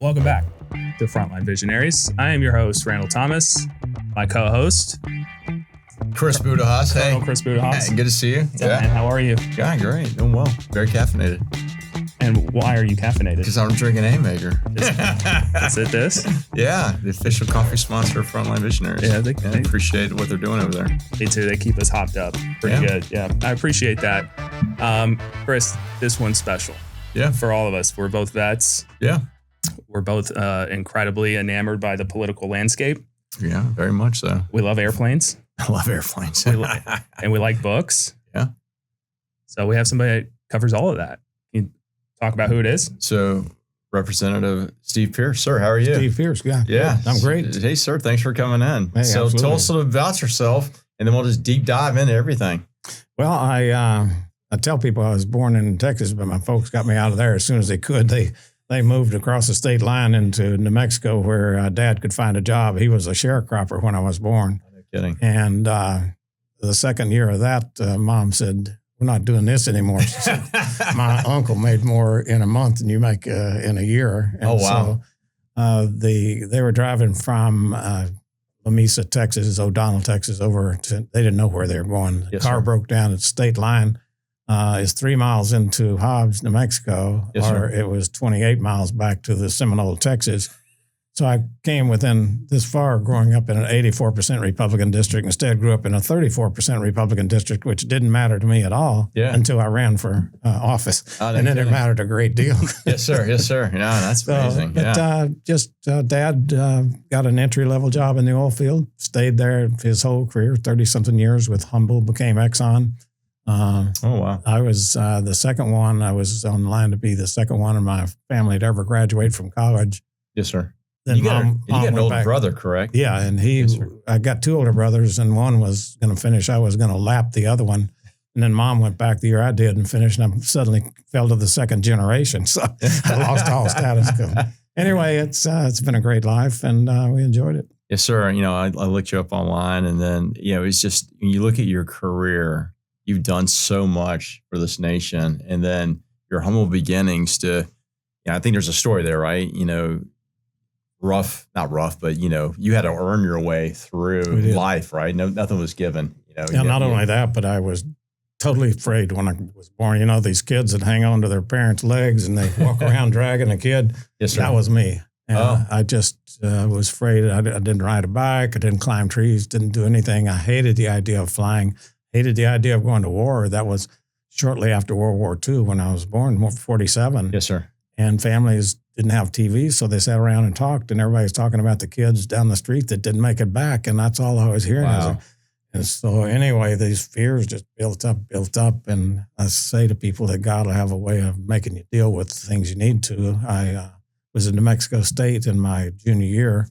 Welcome back to Frontline Visionaries. I am your host, Randall Thomas. My co-host, Chris Budahas. Hey. Chris Budahas. Hey, good to see you. Yeah. Man, how are you? Yeah, great. Doing well. Very caffeinated. And why are you caffeinated? Because I'm drinking A-Maker. Is it this? Yeah, the official coffee sponsor of Frontline Visionaries. Yeah, they appreciate what they're doing over there. Me too. They keep us hopped up. Pretty good. Yeah, I appreciate that. Chris, this one's special. Yeah. For all of us. We're both vets. Yeah. We're both incredibly enamored by the political landscape. Yeah, very much so. We love airplanes. I love airplanes. And we like books. Yeah. So we have somebody that covers all of that. Can you talk about who it is? So, Representative Steve Pearce. Sir, how are you? Steve Pearce, yeah. I'm great. Hey, sir, thanks for coming in. Hey, so absolutely. Tell us a little about yourself, and then we'll just deep dive into everything. Well, I tell people I was born in Texas, but my folks got me out of there as soon as they could. They moved across the state line into New Mexico where Dad could find a job. He was a sharecropper when I was born. No kidding. And the second year of that, Mom said, "We're not doing this anymore." She said, "My uncle made more in a month than you make in a year." And wow. So they were driving from La Mesa, Texas, O'Donnell, Texas, over to, they didn't know where they were going. The Yes, car sir. broke down at the state line. It's 3 miles into Hobbs, New Mexico, Yes, or sir. it was 28 miles back to the Seminole, Texas. So I came within this far growing up in an 84% Republican district. Instead, grew up in a 34% Republican district, which didn't matter to me at all until I ran for office. And then it mattered a great deal. Yes, sir. Yes, sir. Yeah, that's amazing. Dad got an entry-level job in the oil field, stayed there his whole career, 30-something years with Humble, became Exxon. Oh, wow. I was the second one. I was on the line to be the second one in my family to ever graduate from college. Yes, sir. Then you got an went older back. brother, correct? Yeah, and Yes, I got two older brothers, and one was going to finish. I was going to lap the other one. And then Mom went back the year I did and finished, and I suddenly fell to the second generation. So I lost all status. Anyway, it's been a great life, and we enjoyed it. Yes, sir. You know, I looked you up online, and then, you know, it's just, when you look at your career, you've done so much for this nation, and then your humble beginnings to, I think there's a story there, right? You know, not rough, but, you know, you had to earn your way through life, right? Nothing was given, you know. Yeah, not only that, but I was totally afraid when I was born. You know, these kids that hang on to their parents' legs and they walk around dragging a kid. Yes, sir. That was me. And I just was afraid. I didn't ride a bike. I didn't climb trees, didn't do anything. I hated the idea of flying, hated the idea of going to war. That was shortly after World War II when I was born, 47. Yes, sir. And families didn't have TVs, so they sat around and talked, and everybody was talking about the kids down the street that didn't make it back, and that's all I was hearing. Wow. And so anyway, these fears just built up, and I say to people that God will have a way of making you deal with things you need to. I was in New Mexico State in my junior year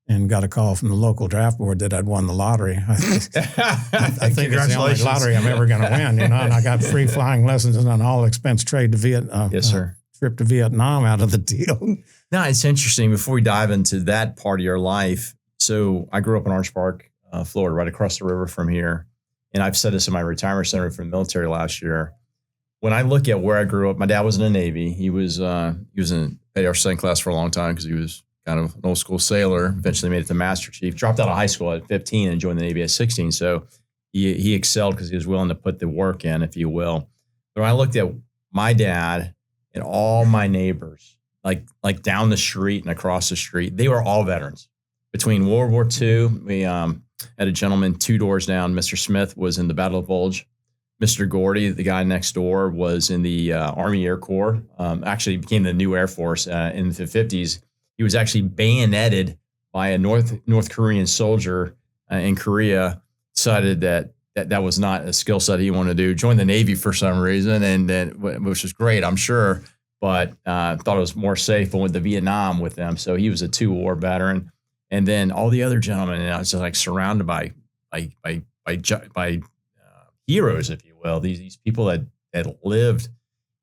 and got a call from the local draft board that I'd won the lottery. I think it's the only lottery I'm ever going to win, you know, and I got free flying lessons and an all-expense trade to Vietnam. Yes, sir. Trip to Vietnam out of the deal. No, it's interesting. Before we dive into that part of your life, so I grew up in Orange Park, Florida, right across the river from here. And I've said this in my retirement center from the military last year. When I look at where I grew up, my dad was in the Navy. He was in Petty Officer class for a long time because he was kind of an old school sailor. Eventually made it to Master Chief. Dropped out of high school at 15 and joined the Navy at 16. So he excelled because he was willing to put the work in, if you will. But when I looked at my dad and all my neighbors, like down the street and across the street, they were all veterans. Between World War II, we had a gentleman 2 doors down. Mr. Smith was in the Battle of Bulge. Mr. Gordy, the guy next door, was in the Army Air Corps. Actually became the new Air Force in the 50s. He was actually bayoneted by a North Korean soldier in Korea. Decided that was not a skill set he wanted to do. Joined the Navy for some reason, and then, which was great, I'm sure. But thought it was more safe and went to Vietnam with them. So he was a 2-war veteran. And then all the other gentlemen, and I was just like surrounded by heroes, if you will. These people that lived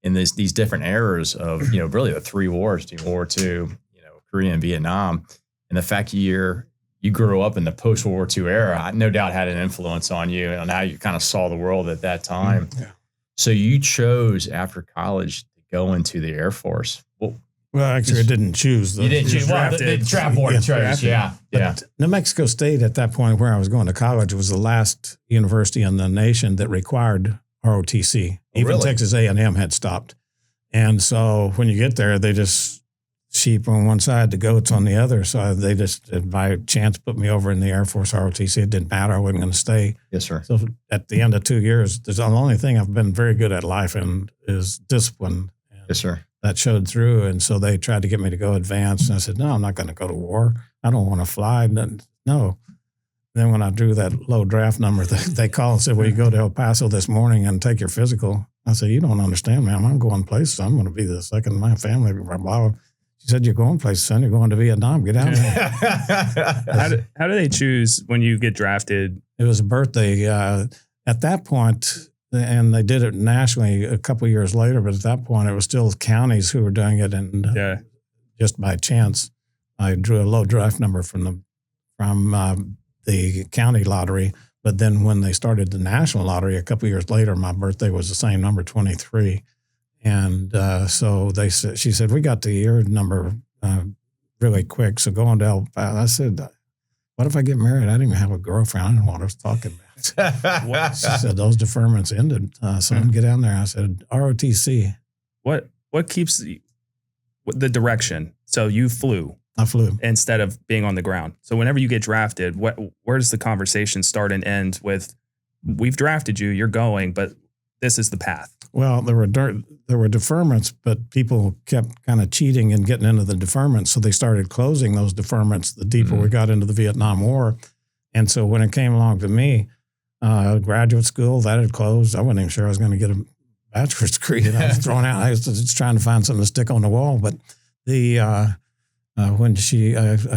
in these different eras of, you know, really the 3 wars, World War II, you know, Korea and Vietnam. And the fact you grew up in the post-World War II era, no doubt had an influence on you and on how you kind of saw the world at that time. Yeah. So you chose after college to go into the Air Force. Well, Well, actually, I didn't choose. You didn't choose. Well, the draft board chose. Yeah. But New Mexico State at that point, where I was going to college, was the last university in the nation that required ROTC. Even really? Texas A&M had stopped. And so when you get there, they just sheep on one side, the goats on the other. So they just, by chance, put me over in the Air Force ROTC. It didn't matter. I wasn't going to stay. Yes, sir. So at the end of 2 years, the only thing I've been very good at life and is discipline. And yes, sir. that showed through. And so they tried to get me to go advance. And I said, no, I'm not going to go to war. I don't want to fly. No. Then when I drew that low draft number, they called and said, well, you go to El Paso this morning and take your physical. I said, you don't understand, man. I'm going places. I'm going to be the second in my family. She said, you're going places, son. You're going to Vietnam. Get out there. How do they choose when you get drafted? It was a birthday. At that point, and they did it nationally a couple of years later, but at that point, it was still counties who were doing it. And just by chance, I drew a low draft number from the county lottery. But then when they started the national lottery a couple of years later, my birthday was the same number, 23. And so she said, we got to your number really quick. So going to El Paso, I said, what if I get married? I didn't even have a girlfriend. I didn't know what I was talking about. She said, those deferments ended. So get down there. I said, ROTC. What keeps the direction? So you flew. I flew. Instead of being on the ground. So whenever you get drafted, where does the conversation start and end with, we've drafted you, you're going, but this is the path? Well, there were deferments, but people kept kind of cheating and getting into the deferments. So they started closing those deferments the deeper we got into the Vietnam War. And so when it came along to me, graduate school, that had closed. I wasn't even sure I was going to get a bachelor's degree. And I was thrown out. I was just trying to find something to stick on the wall. But when I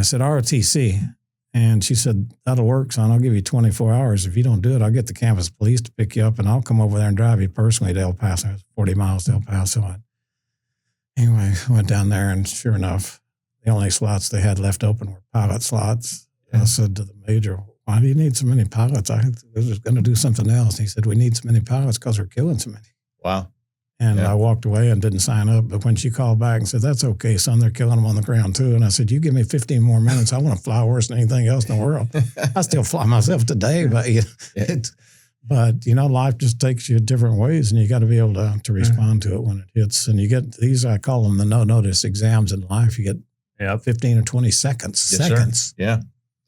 said ROTC, and she said, that'll work, son. I'll give you 24 hours. If you don't do it, I'll get the campus police to pick you up, and I'll come over there and drive you personally to El Paso. It was 40 miles to El Paso. Anyway, I went down there, and sure enough, the only slots they had left open were pilot slots. I said to the major, why do you need so many pilots? I was going to do something else. He said, we need so many pilots because we're killing so many. Wow. And I walked away and didn't sign up. But when she called back and said, that's okay, son, they're killing them on the ground too. And I said, you give me 15 more minutes. I want to fly worse than anything else in the world. I still fly myself today. But, life just takes you different ways, and you got to be able to respond to it when it hits. And you get these, I call them the no-notice exams in life. You get 15 or 20 seconds. Yes, seconds. Sir. Yeah.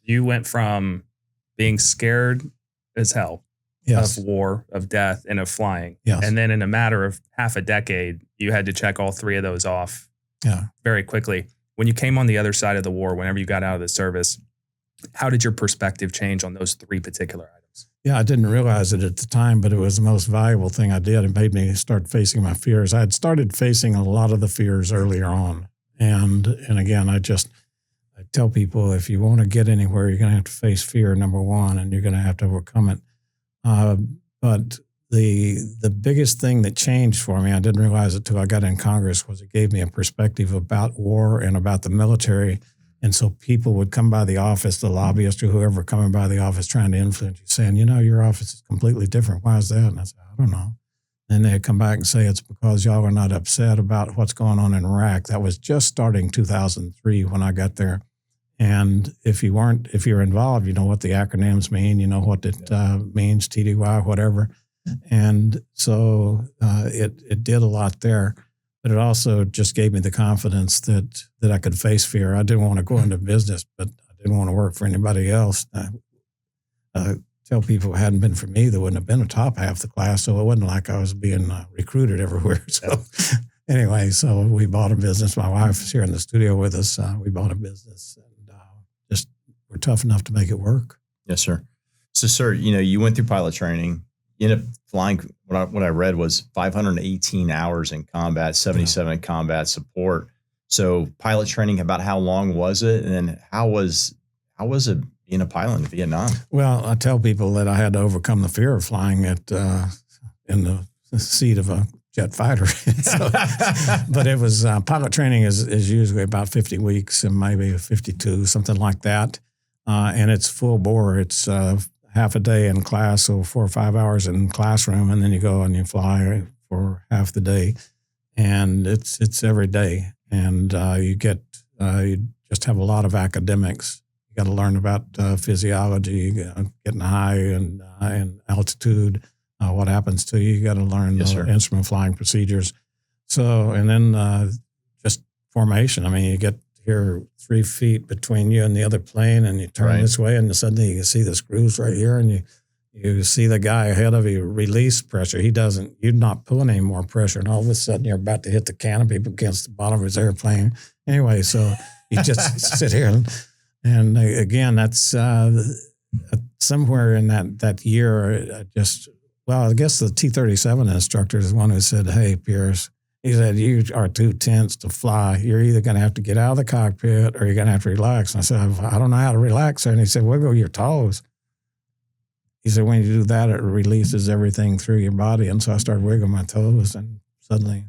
You went from being scared as hell. Yes. Of war, of death, and of flying. Yes. And then in a matter of half a decade, you had to check all three of those off very quickly. When you came on the other side of the war, whenever you got out of the service, how did your perspective change on those three particular items? Yeah, I didn't realize it at the time, but it was the most valuable thing I did. It made me start facing my fears. I had started facing a lot of the fears earlier on. And again, I tell people, if you want to get anywhere, you're going to have to face fear, number one, and you're going to have to overcome it. But the biggest thing that changed for me, I didn't realize it till I got in Congress, was it gave me a perspective about war and about the military. And so people would come by the office, the lobbyist or whoever coming by the office trying to influence you, saying, your office is completely different. Why is that? And I said, I don't know. And they'd come back and say, it's because y'all are not upset about what's going on in Iraq. That was just starting 2003 when I got there. And if you're involved, you know what the acronyms mean, you know what it means, TDY, whatever. And so it did a lot there. But it also just gave me the confidence that I could face fear. I didn't want to go into business, but I didn't want to work for anybody else. I tell people it hadn't been for me, there wouldn't have been a top half the class. So it wasn't like I was being recruited everywhere. So anyway, so we bought a business. My wife's here in the studio with us. We bought a business. Just we're tough enough to make it work. Yes, sir. So, sir, you went through pilot training. You ended up flying. What I read was 518 hours in combat, 77 in combat support. So, pilot training. About how long was it, and then how was it being a pilot in Vietnam? Well, I tell people that I had to overcome the fear of flying in the seat of a jet fighter. But it was pilot training is usually about 50 weeks and maybe 52, something like that. And it's full bore. It's half a day in class, so 4 or 5 hours in classroom, and then you go and you fly for half the day. And it's every day. and you just have a lot of academics. You got to learn about physiology, getting high and altitude, what happens to you. You got to learn instrument flying procedures. So, and then just formation. I mean, you get here 3 feet between you and the other plane, and you turn this way, and suddenly you can see the screws right here, and you see the guy ahead of you release pressure. You're not pulling any more pressure, and all of a sudden you're about to hit the canopy against the bottom of his airplane. Anyway, so you just sit here, and again, that's somewhere in that year. I guess the T-37 instructor is the one who said, "Hey, Pearce," he said, "you are too tense to fly. You're either going to have to get out of the cockpit or you're going to have to relax." And I said, "I don't know how to relax." And he said, "Wiggle your toes." He said, "When you do that, it releases everything through your body." And so I started wiggling my toes, and suddenly.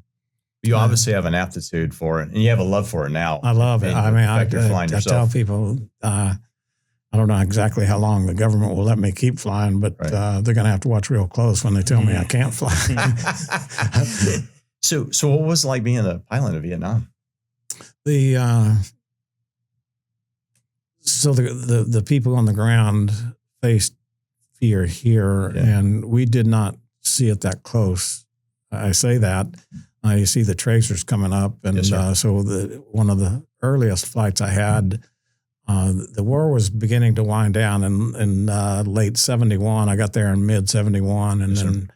You obviously have an aptitude for it, and you have a love for it now. I love it. I mean, I tell people, I don't know exactly how long the government will let me keep flying, but they're going to have to watch real close when they tell me I can't fly. So what was it like being a pilot in Vietnam? The people on the ground faced fear here, and we did not see it that close. I say that. You see the tracers coming up, and so one of the earliest flights I had, the war was beginning to wind down in late 71. I got there in mid 71, and then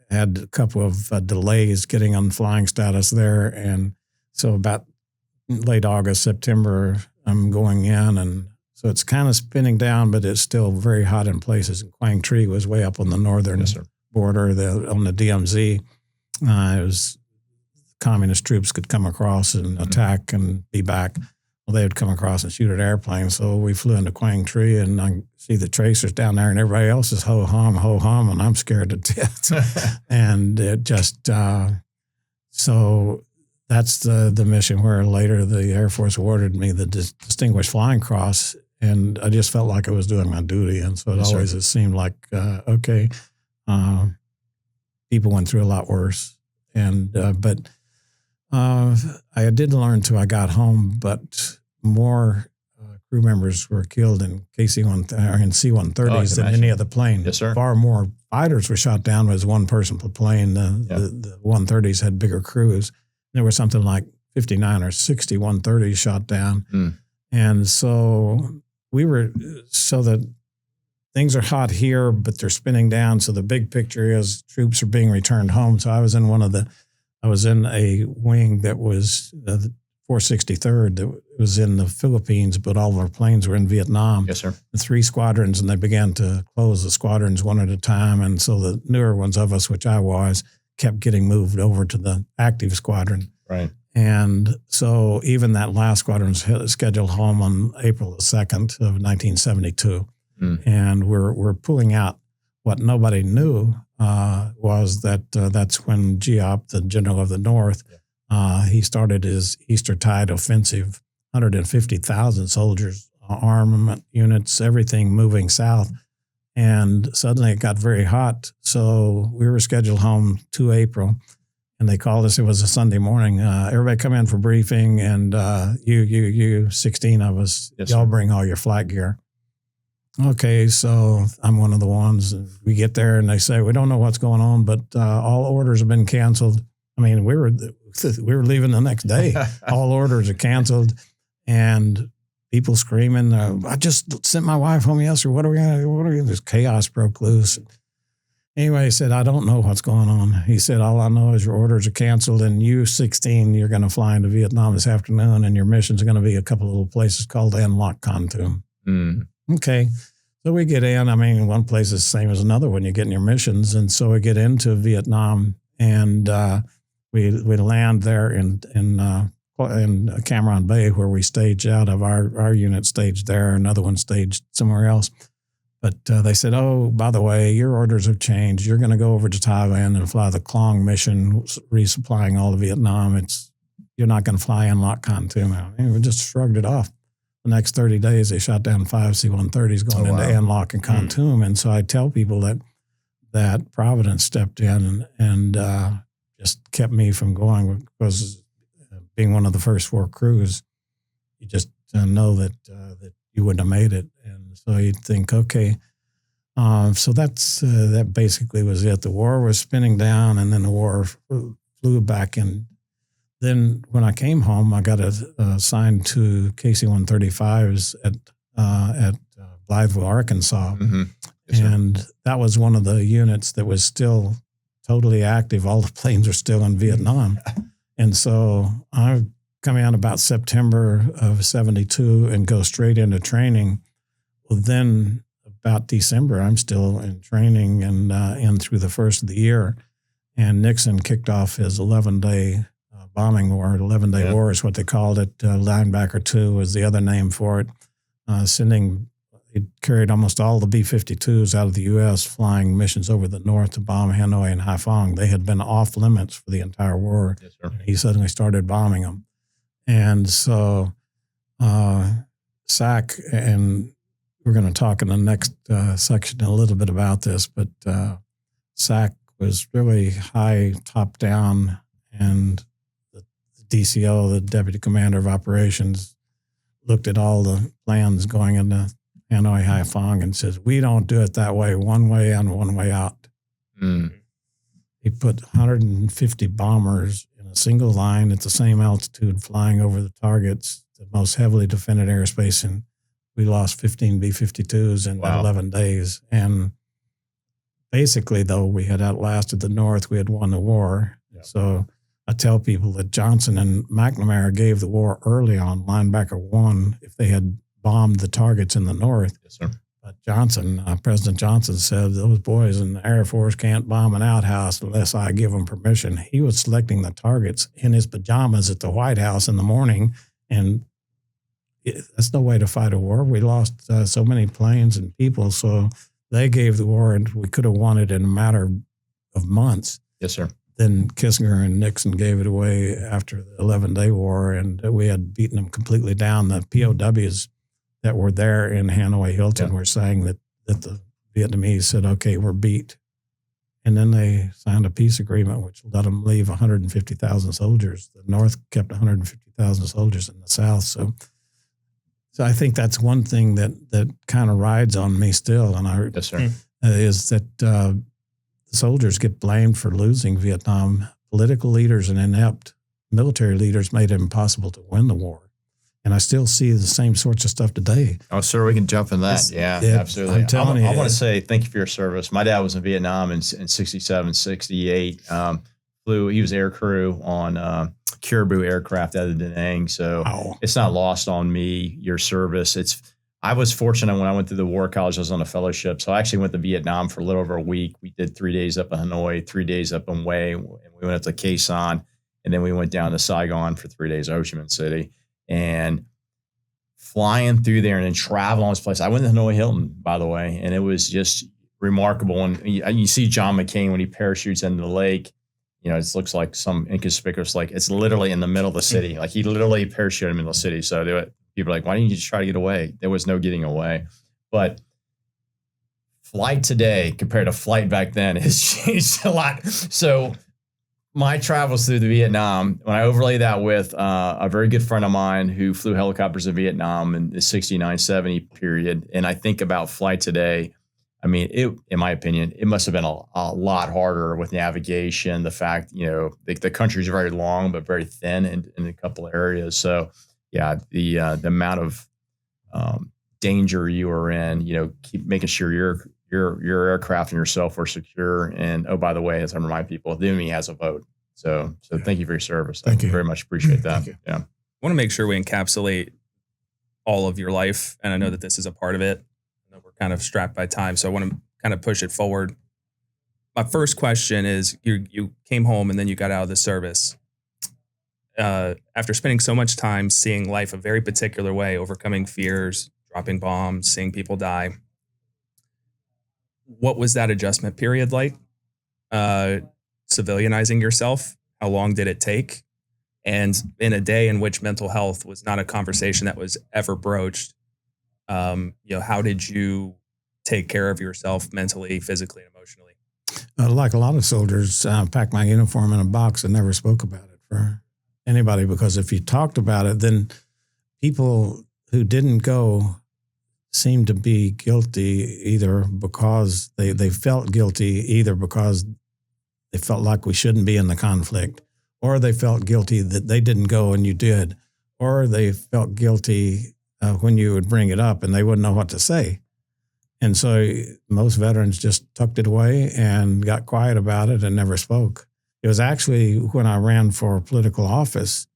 had a couple of delays getting on flying status there, and so about late August, September, I'm going in, and so it's kind of spinning down, but it's still very hot in places. And Quang Tri was way up on the northern border, on the DMZ. It was communist troops could come across and attack and be back. Well, they would come across and shoot at airplanes. So we flew into Quang Tri, and I see the tracers down there, and everybody else is ho-hum, and I'm scared to death. And it just, so that's the mission where later the Air Force awarded me the Distinguished Flying Cross, and I just felt like I was doing my duty. And so it seemed like, okay, people went through a lot worse. And, but I did learn till I got home, but more crew members were killed in C-130s than any other plane. Yes, sir. Far more fighters were shot down as one person per plane. The 130s had bigger crews. There were something like 59 or 60 130s shot down. And so that things are hot here, but they're spinning down. So the big picture is troops are being returned home. So I was in a wing that was the 463rd that was in the Philippines, but all of our planes were in Vietnam. Yes, sir. The 3 squadrons, and they began to close the squadrons one at a time. And so the newer ones of us, which I was, kept getting moved over to the active squadron. Right. And so even that last squadron was scheduled home on April the 2nd of 1972. And we're pulling out. What nobody knew was that that's when GEOP, the General of the North, he started his Eastertide offensive, 150,000 soldiers, armament units, everything moving south. And suddenly it got very hot. So we were scheduled home 2 April, and they called us. It was a Sunday morning. Everybody come in for briefing, and you 16 of us, y'all bring all your flight gear. Okay, so I'm one of the ones. We get there, and they say, we don't know what's going on, but all orders have been canceled. I mean, we were leaving the next day. All orders are canceled, and people screaming, I just sent my wife home yesterday. What are we going to do? This chaos broke loose. Anyway, he said, I don't know what's going on. He said, all I know is your orders are canceled, and you, 16, you're going to fly into Vietnam this afternoon, and your mission's going to be a couple of little places called An Khantum. Okay. So we get in. I mean, one place is the same as another when you get in your missions. And so we get into Vietnam, and we land there in Cam Bay, where we stage out of our unit staged there, another one staged somewhere else. But they said, oh, by the way, your orders have changed. You're going to go over to Thailand and fly the Klong mission, resupplying all of Vietnam. You're not going to fly An Khantum. I mean, we just shrugged it off. The next 30 days, they shot down 5 C-130s going into An Khantum. And so I tell people that Providence stepped in and just kept me from going, because being one of the first 4 crews, you just know that you wouldn't have made it. And so you'd think, okay, so that basically was it. The war was spinning down, and then the war flew back in. Then when I came home, I got assigned to KC-135s at Blytheville, Arkansas. Mm-hmm. Yes, and that was one of the units that was still totally active. All the planes are still in Vietnam. And so I come out about September of 72 and go straight into training. Well, then about December, I'm still in training and through the first of the year. And Nixon kicked off his 11-day bombing war. 11-day war is what they called it. Linebacker 2 was the other name for it. He carried almost all the B-52s out of the U.S., flying missions over the north to bomb Hanoi and Haiphong. They had been off limits for the entire war. Yes, sir. He suddenly started bombing them. And so SAC, and we're going to talk in the next section a little bit about this, but SAC was really high top-down, and the DCO, the Deputy Commander of Operations, looked at all the plans going into Hanoi, Haiphong, and says, we don't do it that way, one way in, one way out. Mm. He put 150 bombers in a single line at the same altitude flying over the targets, the most heavily defended airspace, and we lost 15 B-52s in 11 days. And basically, though, we had outlasted the North. We had won the war. Yep. So I tell people that Johnson and McNamara gave the war early on, linebacker 1, if they had bombed the targets in the North. Yes, sir. But President Johnson said, those boys in the Air Force can't bomb an outhouse unless I give them permission. He was selecting the targets in his pajamas at the White House in the morning, and that's no way to fight a war. We lost so many planes and people, so they gave the war, and we could have won it in a matter of months. Yes, sir. Then Kissinger and Nixon gave it away after the 11-day war, and we had beaten them completely down. The POWs that were there in Hanoi Hilton were saying that the Vietnamese said, okay, we're beat. And then they signed a peace agreement which let them leave 150,000 soldiers. The North kept 150,000 soldiers in the South. So I think that's one thing that kind of rides on me still. And yes, sir. Is that the soldiers get blamed for losing Vietnam. Political leaders and inept military leaders made it impossible to win the war. And I still see the same sorts of stuff today. Oh, sir, we can jump in that. Yeah, absolutely. I'm telling you. I want to say thank you for your service. My dad was in Vietnam in 67, 68. He was air crew on Caribou aircraft out of Da Nang. So It's not lost on me, your service. I was fortunate when I went through the war college, I was on a fellowship. So I actually went to Vietnam for a little over a week. We did 3 days up in Hanoi, 3 days up in Hue, and we went up to Khe Sanh, and then we went down to Saigon for 3 days, Ho Chi Minh City. And flying through there and then traveling on this place. I went to Hanoi Hilton, by the way, and it was just remarkable. And you see John McCain when he parachutes into the lake, it looks like some inconspicuous lake. It's literally in the middle of the city. Like he literally parachuted in the middle of the city. So people are like, why didn't you just try to get away? There was no getting away. But flight today compared to flight back then has changed a lot. So my travels through the Vietnam, when I overlay that with a very good friend of mine who flew helicopters in Vietnam in the 69, 70 period, and I think about flight today, I mean, in my opinion, it must have been a lot harder with navigation. The fact, the country's very long but very thin in a couple of areas. So, yeah, the amount of danger you are in, keep making sure your aircraft and yourself are secure. And oh, by the way, as I remind people, the enemy has a vote. So thank you for your service. Thank you. Very much appreciate that. Yeah. I want to make sure we encapsulate all of your life, and I know that this is a part of it. I know we're kind of strapped by time, so I want to kind of push it forward. My first question is: you came home and then you got out of the service. After spending so much time seeing life a very particular way, overcoming fears, dropping bombs, seeing people die, what was that adjustment period like? Civilianizing yourself? How long did it take? And in a day in which mental health was not a conversation that was ever broached, how did you take care of yourself mentally, physically, and emotionally? Like a lot of soldiers, packed my uniform in a box and never spoke about it for anybody, because if you talked about it, then people who didn't go seemed to be guilty either because they felt guilty, either because they felt like we shouldn't be in the conflict, or they felt guilty that they didn't go and you did, or they felt guilty when you would bring it up and they wouldn't know what to say. And so most veterans just tucked it away and got quiet about it and never spoke. It was actually when I ran for political office,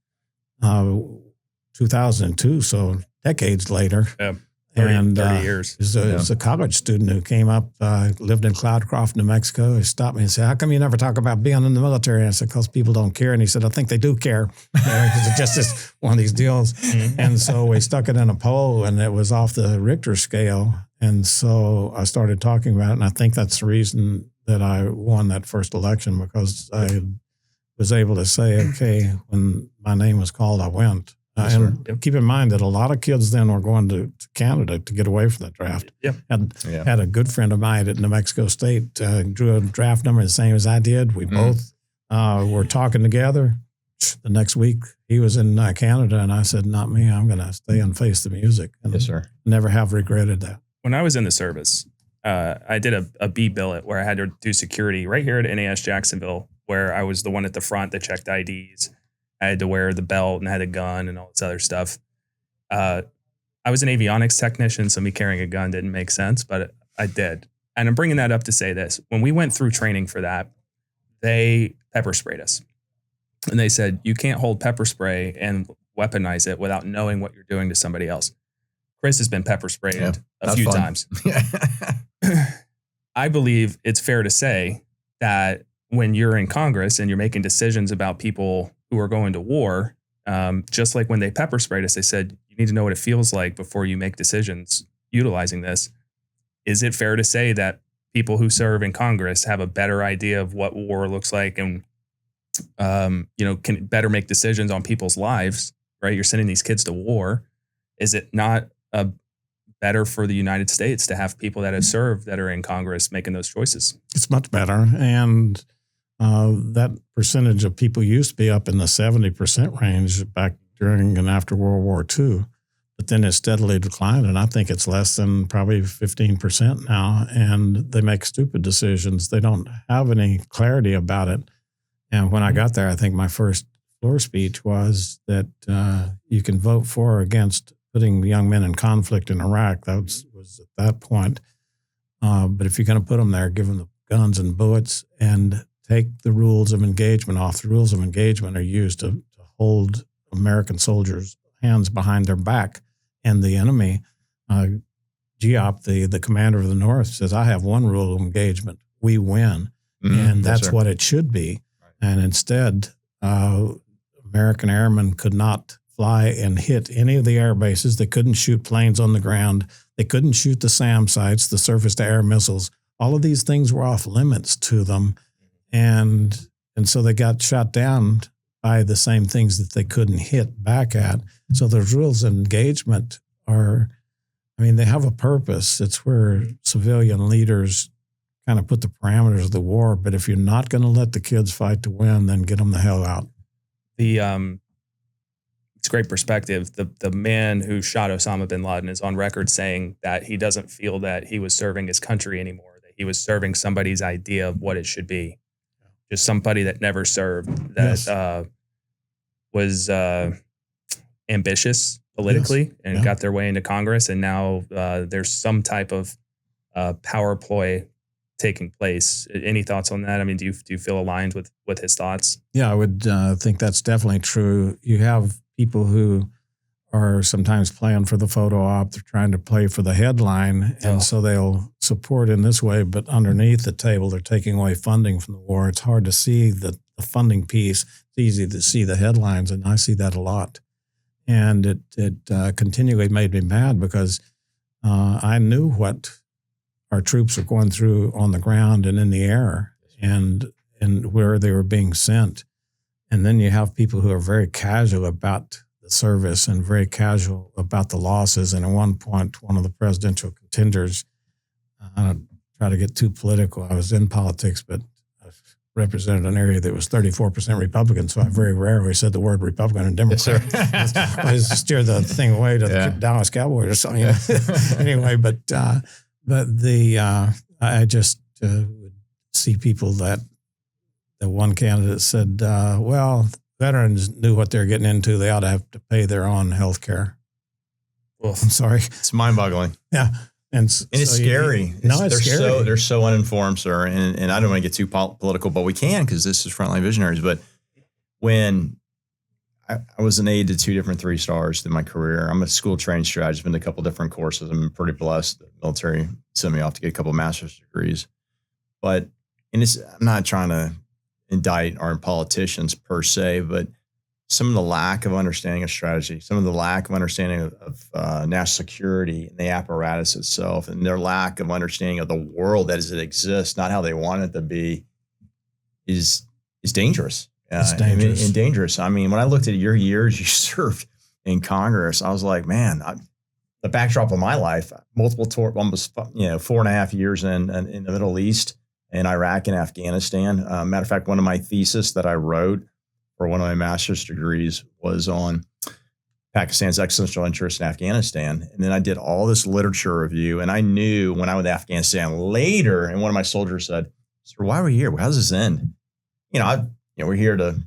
2002, so decades later. Yeah. 30 years. It was a college student who came up, lived in Cloudcroft, New Mexico. He stopped me and said, "How come you never talk about being in the military?" And I said, "Because people don't care." And he said, "I think they do care." Because it's just this, one of these deals. Mm-hmm. And so we stuck it in a poll, and it was off the Richter scale. And so I started talking about it, and I think that's the reason that I won that first election, because I was able to say, okay, when my name was called, I went. And keep in mind that a lot of kids then were going to Canada to get away from the draft. Yep. Had a good friend of mine at New Mexico State, drew a draft number the same as I did. We both were talking together. The next week, he was in Canada, and I said, "Not me. I'm going to stay and face the music." And yes, sir. Never have regretted that. When I was in the service, I did a B billet where I had to do security right here at NAS Jacksonville, where I was the one at the front that checked IDs. I had to wear the belt and I had a gun and all this other stuff. I was an avionics technician, so me carrying a gun didn't make sense, but I did. And I'm bringing that up to say this. When we went through training for that, they pepper sprayed us. And they said, you can't hold pepper spray and weaponize it without knowing what you're doing to somebody else. Chris has been pepper sprayed a few times. I believe it's fair to say that when you're in Congress and you're making decisions about people who are going to war, just like when they pepper sprayed us, they said, you need to know what it feels like before you make decisions utilizing this. Is it fair to say that people who serve in Congress have a better idea of what war looks like and, can better make decisions on people's lives, right? You're sending these kids to war. Is it not better for the United States to have people that have served that are in Congress making those choices? It's much better. And that percentage of people used to be up in the 70% range back during and after World War II, but then it steadily declined, and I think it's less than probably 15% now, and they make stupid decisions. They don't have any clarity about it. And when I got there, I think my first floor speech was that you can vote for or against putting young men in conflict in Iraq. That was at that point. But if you're going to put them there, give them the guns and bullets and take the rules of engagement off. The rules of engagement are used to hold American soldiers' hands behind their back. And the enemy, GOP, the commander of the North, says, I have one rule of engagement. We win. And that's what it should be. Right. And instead, American airmen could not fly and hit any of the air bases. They couldn't shoot planes on the ground. They couldn't shoot the SAM sites, the surface-to-air missiles. All of these things were off limits to them. And so they got shot down by the same things that they couldn't hit back at. So those rules of engagement they have a purpose. It's where civilian leaders kind of put the parameters of the war. But if you're not going to let the kids fight to win, then get them the hell out. It's great perspective. The man who shot Osama bin Laden is on record saying that he doesn't feel that he was serving his country anymore, that he was serving somebody's idea of what it should be. Just somebody that never served, that was ambitious politically and got their way into Congress. And now there's some type of power ploy taking place. Any thoughts on that? I mean, do you feel aligned with his thoughts? Yeah, I would think that's definitely true. You have people who are sometimes playing for the photo op. They're trying to play for the headline. And so they'll support in this way, but underneath the table, they're taking away funding from the war. It's hard to see the funding piece. It's easy to see the headlines, and I see that a lot. And it continually made me mad because I knew what our troops were going through on the ground and in the air and where they were being sent. And then you have people who are very casual about the service and very casual about the losses. And at one point, one of the presidential contenders, I don't try to get too political. I was in politics, but represented an area that was 34% Republican, so I very rarely said the word Republican and Democrat. Yes, I just steer the thing away to the Dallas Cowboys or something. Anyway, but I just would see people that the one candidate said, well, veterans knew what they're getting into. They ought to have to pay their own health care. Well, I'm sorry. It's mind-boggling. Yeah. And it's scary. It's scary. They're so uninformed, sir. And I don't want to get too political, but we can because this is Frontline Visionaries. But when I was an aide to 2 different 3-stars in my career, I'm a school trained strategist, been to a couple different courses. I'm pretty blessed. The military sent me off to get a couple of master's degrees. But I'm not trying to indict our politicians per se, but some of the lack of understanding of strategy, some of the lack of understanding of national security and the apparatus itself, and their lack of understanding of the world as it exists, not how they want it to be, is dangerous. It's dangerous. And dangerous. I mean, when I looked at your years you served in Congress, I was like, man, the backdrop of my life, multiple tour, almost 4.5 years in the Middle East, in Iraq and Afghanistan. Matter of fact, one of my thesis that I wrote for one of my master's degrees was on Pakistan's existential interest in Afghanistan. And then I did all this literature review. And I knew when I went to Afghanistan later, and one of my soldiers said, "Sir, why are we here? How does this end?" We're here to,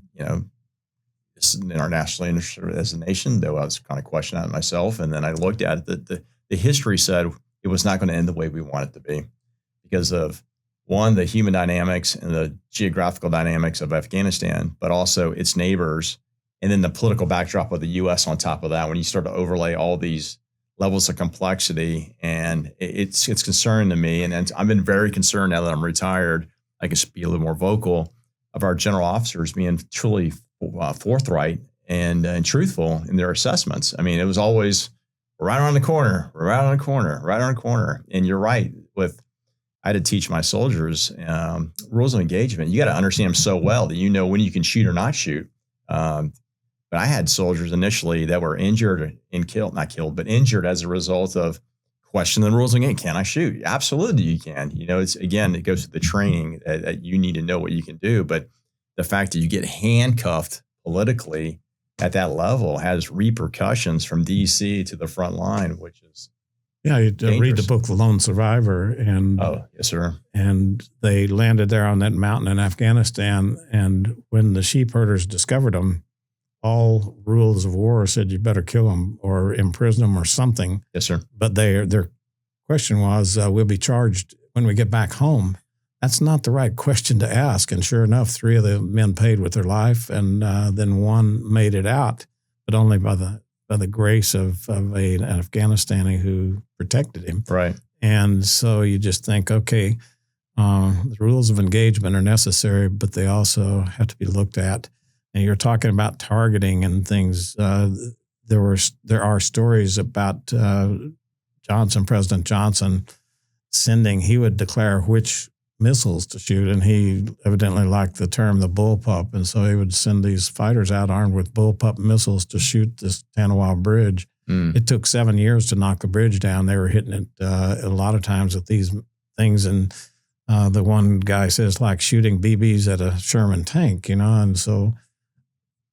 this is in our national interest as a nation, though I was kind of questioning that myself. And then I looked at it, the history said it was not going to end the way we want it to be because of, one, the human dynamics and the geographical dynamics of Afghanistan, but also its neighbors, and then the political backdrop of the U.S. on top of that. When you start to overlay all these levels of complexity, and it's concerning to me, and I've been very concerned now that I'm retired. I can be a little more vocal of our general officers being truly forthright and truthful in their assessments. I mean, it was always we're right around the corner, we're right around the corner, right around the corner, and you're right I had to teach my soldiers rules of engagement. You got to understand them so well that you know when you can shoot or not shoot. But I had soldiers initially that were injured and injured as a result of questioning the rules of engagement. Can I shoot? Absolutely, you can. It goes to the training that you need to know what you can do. But the fact that you get handcuffed politically at that level has repercussions from D.C. to the front line, which is Yeah, you read the book, The Lone Survivor, and oh, yes, sir. And they landed there on that mountain in Afghanistan, and when the sheep herders discovered them, all rules of war said you better kill them or imprison them or something. Yes, sir. But their question was, we'll be charged when we get back home. That's not the right question to ask. And sure enough, 3 of the men paid with their life, and then one made it out, but only by the grace of an Afghanistani who protected him. Right. And so you just think, okay, the rules of engagement are necessary, but they also have to be looked at. And you're talking about targeting and things. There are stories about President Johnson he would declare which missiles to shoot, and he evidently liked the term the bullpup, and so he would send these fighters out armed with bullpup missiles to shoot this Tanawal Bridge. It took 7 years to knock the bridge down. They were hitting it a lot of times with these things, and the one guy says like shooting BBs at a Sherman tank, and so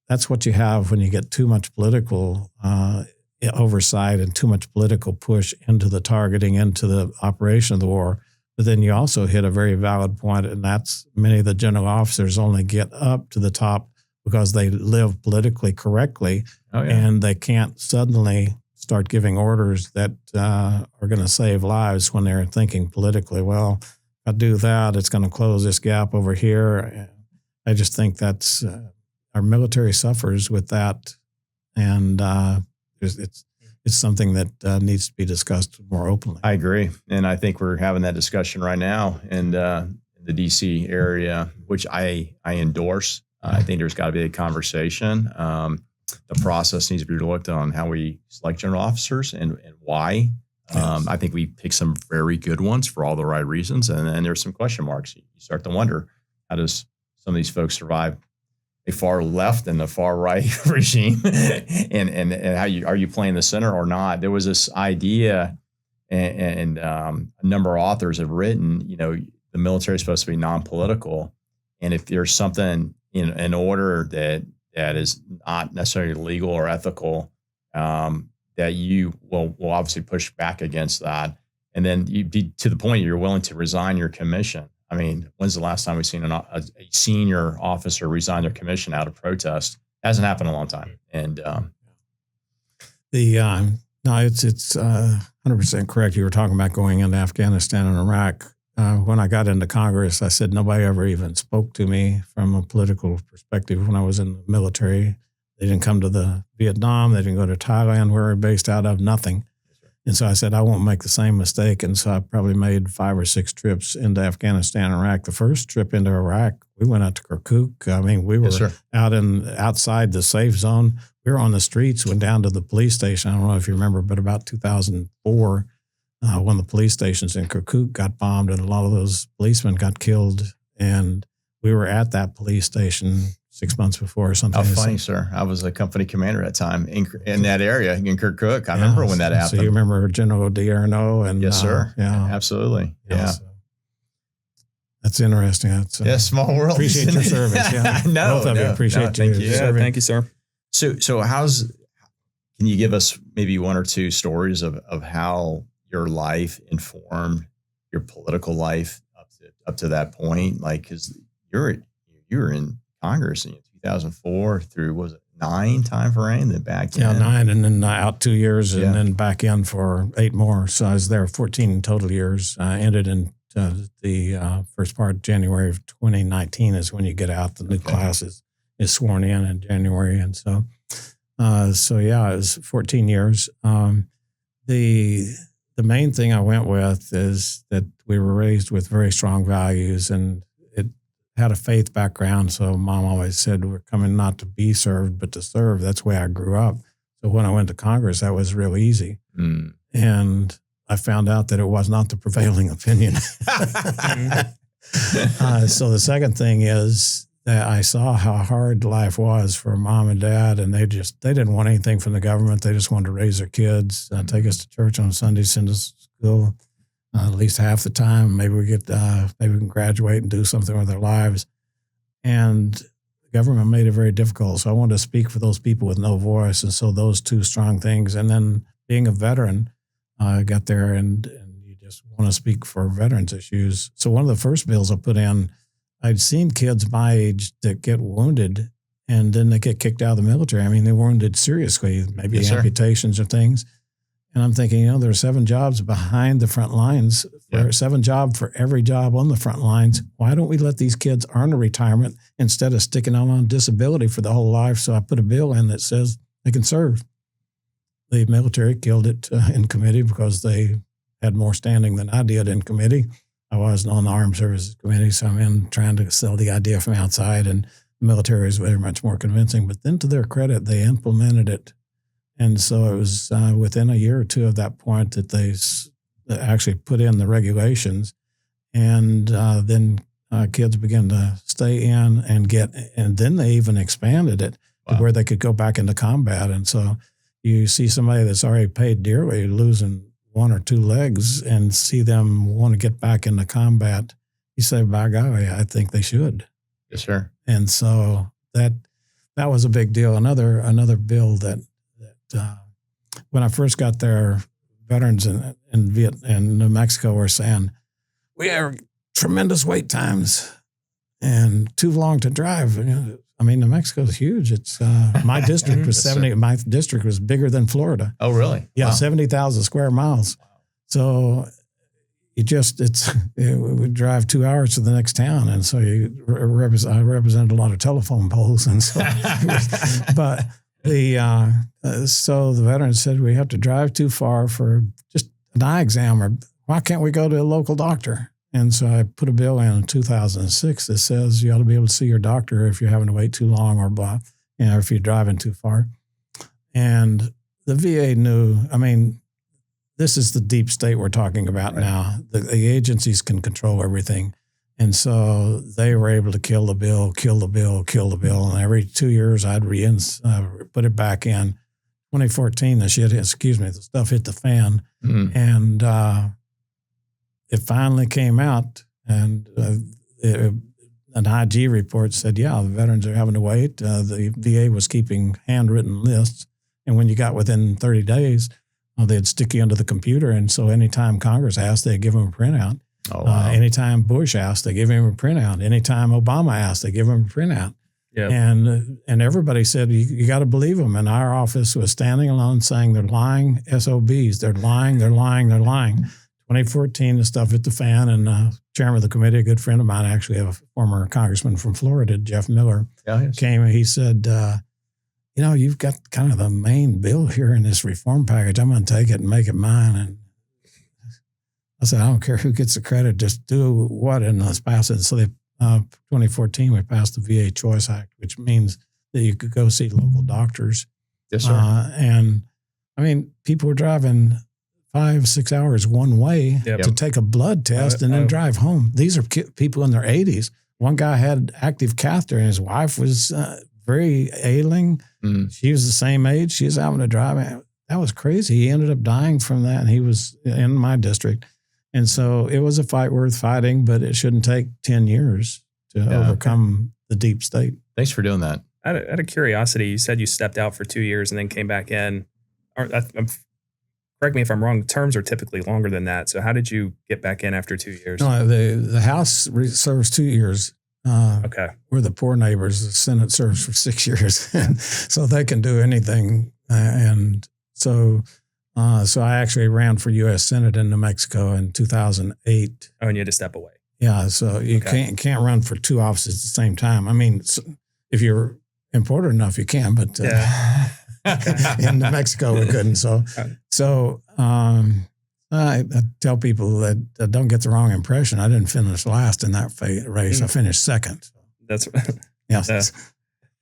that's what you have when you get too much political oversight and too much political push into the targeting, into the operation of the war. But then you also hit a very valid point, and that's many of the general officers only get up to the top because they live politically correctly, and they can't suddenly start giving orders that are going to save lives when they're thinking politically. Well, if I do that, it's going to close this gap over here. I just think that's our military suffers with that, and it's something that needs to be discussed more openly. I agree. And I think we're having that discussion right now in the D.C. area, which I endorse. I think there's got to be a conversation. The process needs to be looked on how we select general officers and why. Yes. I think we pick some very good ones for all the right reasons. And then there's some question marks. You start to wonder, how does some of these folks survive a far left and a far right regime, and how are you playing the center or not? There was this idea, and a number of authors have written, the military is supposed to be non-political, And if there's something in order that is not necessarily legal or ethical, that you will obviously push back against that. And then you be to the point you're willing to resign your commission. I mean, when's the last time we've seen a senior officer resign their commission out of protest? Hasn't happened in a long time. And no, it's 100% correct. You were talking about going into Afghanistan and Iraq. When I got into Congress, I said nobody ever even spoke to me from a political perspective when I was in the military. They didn't come to the Vietnam. They didn't go to Thailand, where we're based out of, nothing. And so I said, I won't make the same mistake. And so I probably made 5 or 6 trips into Afghanistan and Iraq. The first trip into Iraq, we went out to Kirkuk. I mean, we were outside the safe zone. We were on the streets, went down to the police station. I don't know if you remember, but about 2004, when the police stations in Kirkuk got bombed and a lot of those policemen got killed. And we were at that police station 6 months before or something. How funny, sir. I was a company commander at that time in that area, in Kirkuk. I remember when that happened. So you remember General D'Erno? And yes, sir. Yeah. Absolutely. Yeah. So that's interesting. That's, small world. Appreciate your service. Yeah. Both of you. Appreciate you. Yeah, thank you, sir. So can you give us maybe 1 or 2 stories of how your life informed your political life up to that point? Like, because you were in Congress in 2004 through, was it 9 time frame, then back in? 9, and then out 2 years, and then back in for 8 more. So I was there 14 total years. I ended in the first part, January of 2019 is when you get out. The new class is sworn in January. And so it was 14 years. The main thing I went with is that we were raised with very strong values, and it had a faith background. So Mom always said, we're coming not to be served, but to serve. That's the way I grew up. So when I went to Congress, that was real easy. Mm. And I found out that it was not the prevailing opinion. So the second thing is that I saw how hard life was for Mom and Dad, and they didn't want anything from the government. They just wanted to raise their kids, take us to church on Sunday, send us to school at least half the time. Maybe we can graduate and do something with our lives. And the government made it very difficult. So I wanted to speak for those people with no voice. And so those 2 strong things. And then being a veteran, I got there and you just want to speak for veterans issues. So one of the first bills I put in, I'd seen kids my age that get wounded and then they get kicked out of the military. I mean, they were wounded seriously, maybe amputations or things. And I'm thinking, there are 7 jobs behind the front lines, 7 jobs for every job on the front lines. Why don't we let these kids earn a retirement instead of sticking them on disability for the whole life? So I put a bill in that says they can serve. The military killed it in committee because they had more standing than I did in committee. I wasn't on the Armed Services Committee, so I'm in trying to sell the idea from outside, and the military is very much more convincing. But then to their credit, they implemented it. And so it was within a year or 2 of that point that they actually put in the regulations, and then kids began to stay in and then they even expanded it to where they could go back into combat. And so you see somebody that's already paid dearly losing 1 or 2 legs and see them want to get back into combat. You say, by golly, I think they should. Yes, sir. And so that was a big deal. Another bill that when I first got there, veterans in New Mexico were saying, we have tremendous wait times and too long to drive. I mean, New Mexico is huge. It's my district was 70. My district was bigger than Florida. Oh, really? Yeah, wow. 70,000 square miles. So we drive 2 hours to the next town, and so I represented a lot of telephone poles, and so. But so the veterans said we have to drive too far for just an eye exam, or why can't we go to a local doctor? And so I put a bill in 2006 that says you ought to be able to see your doctor if you're having to wait too long or if you're driving too far. And the VA knew, I mean, this is the deep state we're talking about now. The agencies can control everything. And so they were able to kill the bill. And every 2 years I'd put it back in. 2014, the stuff hit the fan. Mm. And it finally came out, and an IG report said, yeah, the veterans are having to wait. The VA was keeping handwritten lists. And when you got within 30 days, they'd stick you under the computer. And so anytime Congress asked, they'd give them a printout. Oh, wow. Anytime Bush asked, they give him a printout. Anytime Obama asked, they give him a printout. Yep. And everybody said, you got to believe them. And our office was standing alone saying, they're lying SOBs. They're lying, they're lying, they're lying. 2014, the stuff hit the fan, and chairman of the committee, a good friend of mine, actually a former congressman from Florida, Jeff Miller, came and he said, you've got kind of the main bill here in this reform package. I'm going to take it and make it mine. And I said, I don't care who gets the credit, just do what and let's pass it. So 2014, we passed the VA Choice Act, which means that you could go see local doctors. Yes, sir. And I mean, people were driving 5-6 hours one way to take a blood test and then drive home. These are people in their 80s. One guy had active catheter and his wife was very ailing. She was the same age. She was having to drive. That was crazy. He ended up dying from that, and he was in my district. And so it was a fight worth fighting, but it shouldn't take 10 years to overcome the deep state. Thanks for doing that. Out of curiosity, you said you stepped out for 2 years and then came back in. Correct me if I'm wrong, terms are typically longer than that. So how did you get back in after 2 years? No, the House serves 2 years. Okay. We're the poor neighbors. The Senate serves for 6 years. So they can do anything. And so I actually ran for U.S. Senate in New Mexico in 2008. Oh, and you had to step away. Yeah, so you can't run for two offices at the same time. I mean, if you're important enough, you can, but in New Mexico we couldn't. So I tell people that don't get the wrong impression. I didn't finish last in that race. I finished second. That's yes.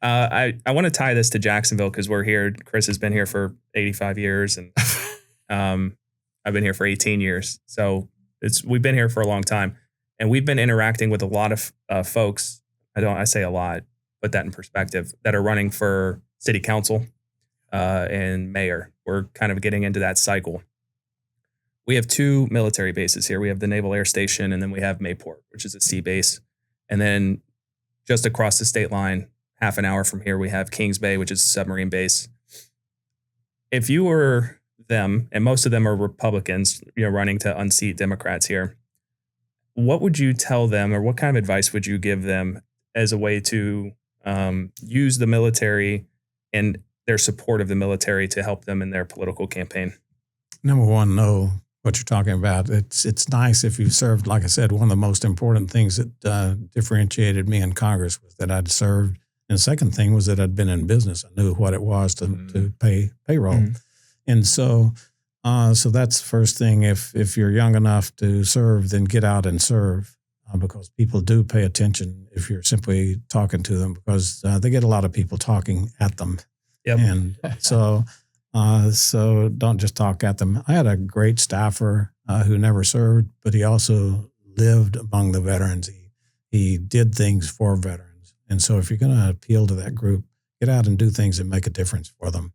I want to tie this to Jacksonville because we're here. Chris has been here for 85 years, and I've been here for 18 years. So we've been here for a long time, and we've been interacting with a lot of folks. I say a lot, put that in perspective, that are running for city council and mayor. We're kind of getting into that cycle. We have two military bases here. We have the Naval Air Station, and then we have Mayport, which is a sea base. And then just across the state line, half an hour from here, we have Kings Bay, which is a submarine base. If you were them, and most of them are Republicans, running to unseat Democrats here, what would you tell them, or what kind of advice would you give them as a way to use the military and their support of the military to help them in their political campaign? Number one, know what you're talking about. It's nice if you've served. Like I said, one of the most important things that differentiated me in Congress was that I'd served. And the second thing was that I'd been in business. I knew what it was to pay payroll. Mm-hmm. And so that's the first thing. If you're young enough to serve, then get out and serve because people do pay attention if you're simply talking to them because they get a lot of people talking at them. Yep. And so don't just talk at them. I had a great staffer who never served, but he also lived among the veterans. He did things for veterans. And so if you're going to appeal to that group, get out and do things that make a difference for them.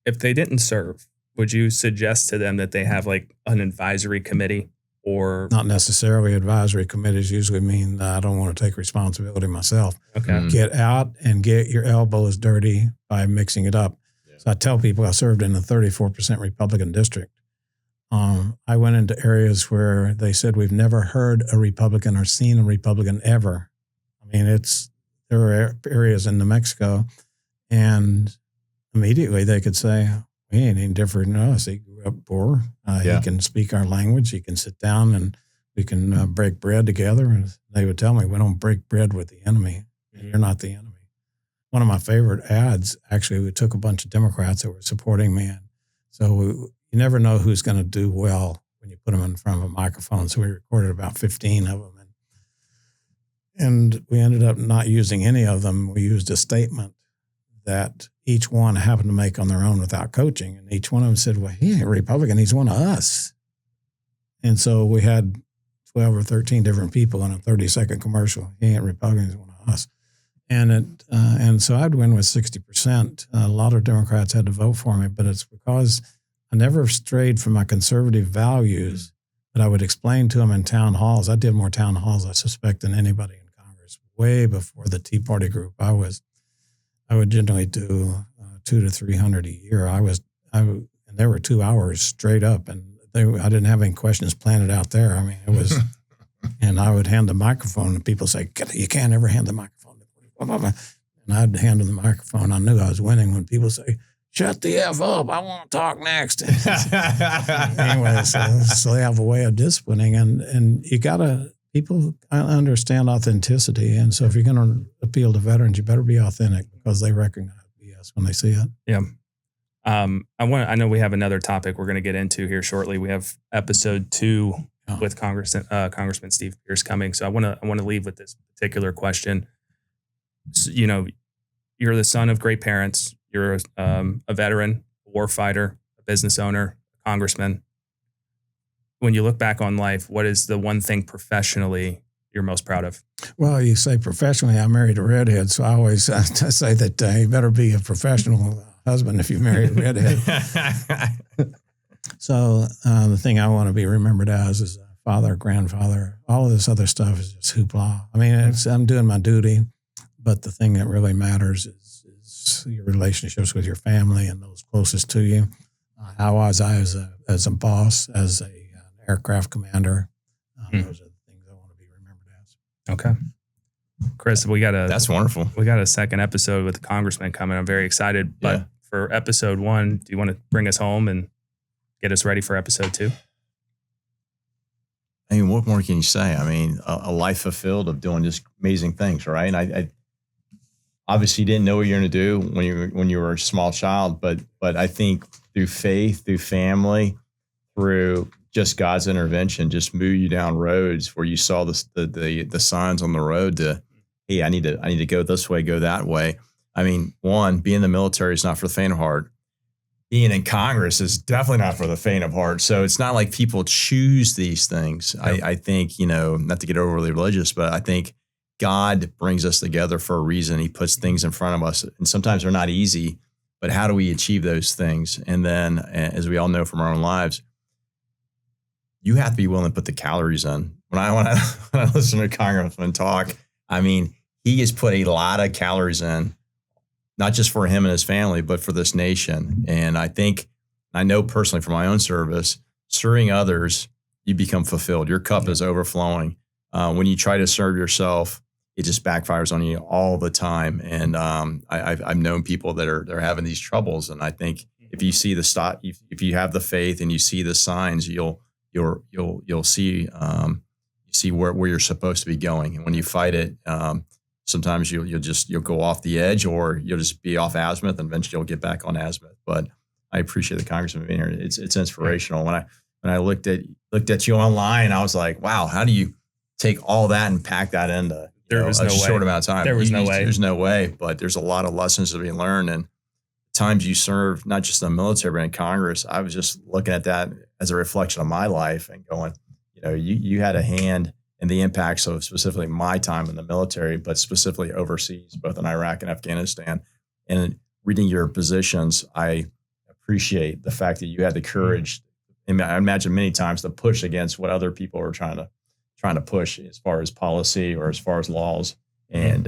If they didn't serve, would you suggest to them that they have like an advisory committee or? Not necessarily. Advisory committees usually mean I don't want to take responsibility myself. Okay. Mm-hmm. Get out and get your elbows dirty by mixing it up. Yeah. So I tell people I served in a 34% Republican district. I went into areas where they said we've never heard a Republican or seen a Republican ever. I mean, there were areas in New Mexico, and immediately they could say, he ain't any different than us. He grew up poor. He can speak our language. He can sit down and we can break bread together. And they would tell me, we don't break bread with the enemy. You're not the enemy. One of my favorite ads, actually, we took a bunch of Democrats that were supporting me. And so you never know who's going to do well when you put them in front of a microphone. So we recorded about 15 of them. And we ended up not using any of them. We used a statement that each one happened to make on their own without coaching. And each one of them said, well, he ain't a Republican. He's one of us. And so we had 12 or 13 different people in a 30-second commercial. He ain't Republican. He's one of us. And so I'd win with 60%. A lot of Democrats had to vote for me, but it's because I never strayed from my conservative values, but I would explain to them in town halls. I did more town halls, I suspect, than anybody in Congress way before the Tea Party group. I would generally do 200 to 300 a year. And there were 2 hours straight up, and I didn't have any questions planted out there. I mean, it was, and I would hand the microphone, and people say, "You can't ever hand the microphone." And I'd hand them the microphone. I knew I was winning when people say, "Shut the F up, I want to talk next." Anyway, so they have a way of disciplining, and you people understand authenticity. And so if you're going to appeal to veterans, you better be authentic, because they recognize BS when they see it. Yeah. I know we have another topic we're going to get into here shortly. We have episode 2 with Congressman Steve Pearce coming. So I want to leave with this particular question. So, you're the son of great parents. You're a veteran, a war fighter, a business owner, a congressman. When you look back on life, what is the one thing professionally you're most proud of? Well, you say professionally, I married a redhead, so I always say that you better be a professional husband if you marry a redhead. So the thing I want to be remembered as is a father, grandfather. All of this other stuff is just hoopla. I mean, I'm doing my duty, but the thing that really matters is your relationships with your family and those closest to you. How was I as a boss, as an aircraft commander? Those are the things I want to be remembered as. Okay. Chris, that's wonderful. We got a second episode with the Congressman coming. I'm very excited. But for episode 1, do you want to bring us home and get us ready for episode 2? I mean, what more can you say? I mean, a life fulfilled of doing just amazing things, right? And I obviously didn't know what you're going to do when you were a small child, but I think through faith, through family, through just God's intervention, just move you down roads where you saw the signs on the road to, hey, I need to go this way, go that way. I mean, one, being in the military is not for the faint of heart. Being in Congress is definitely not for the faint of heart. So it's not like people choose these things. Yep. I think, not to get overly religious, but I think God brings us together for a reason. He puts things in front of us, and sometimes they're not easy, but how do we achieve those things? And then, as we all know from our own lives, you have to be willing to put the calories in. When I listen to Congressman talk, I mean, he has put a lot of calories in, not just for him and his family, but for this nation. And I know personally from my own service, serving others, you become fulfilled. Your cup is overflowing. When you try to serve yourself, it just backfires on you all the time. And I've known people that are having these troubles. And I think if you see if you have the faith and you see the signs, you'll see where you're supposed to be going. And when you fight it, sometimes you'll go off the edge, or you'll just be off azimuth, and eventually you'll get back on azimuth. But I appreciate the Congressman being here. It's inspirational. When I looked at you online, I was like, wow, how do you take all that and pack that into a short amount of time? There's no way. But there's a lot of lessons to be learned. And times you serve, not just in the military, but in Congress, I was just looking at that as a reflection of my life and going, you had a hand in the impacts of specifically my time in the military, but specifically overseas, both in Iraq and Afghanistan. And reading your positions, I appreciate the fact that you had the courage, and I imagine many times, to push against what other people are trying to push as far as policy or as far as laws. And,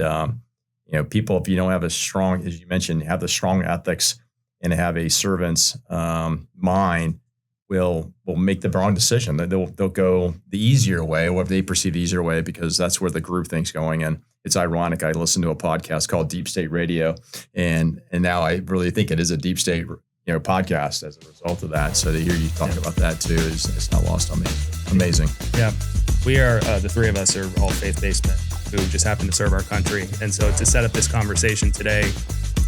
people, if you don't have a strong, as you mentioned, have the strong ethics and have a servant's mind, will make the wrong decision. They'll go the easier way, what they perceive the easier way, because that's where the group think's going. And it's ironic. I listened to a podcast called Deep State Radio, and now I really think it is a deep state podcast as a result of that. So to hear you talk about that too is not lost on me. Amazing. Yeah, we are the three of us are all faith-based men who just happen to serve our country, and so to set up this conversation today,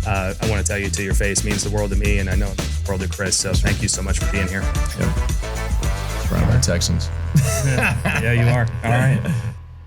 I want to tell you to your face means the world to me, and I know it means the world to Chris. So thank you so much for being here. Yep. Surrounded by Texans. Yeah, you are. All right.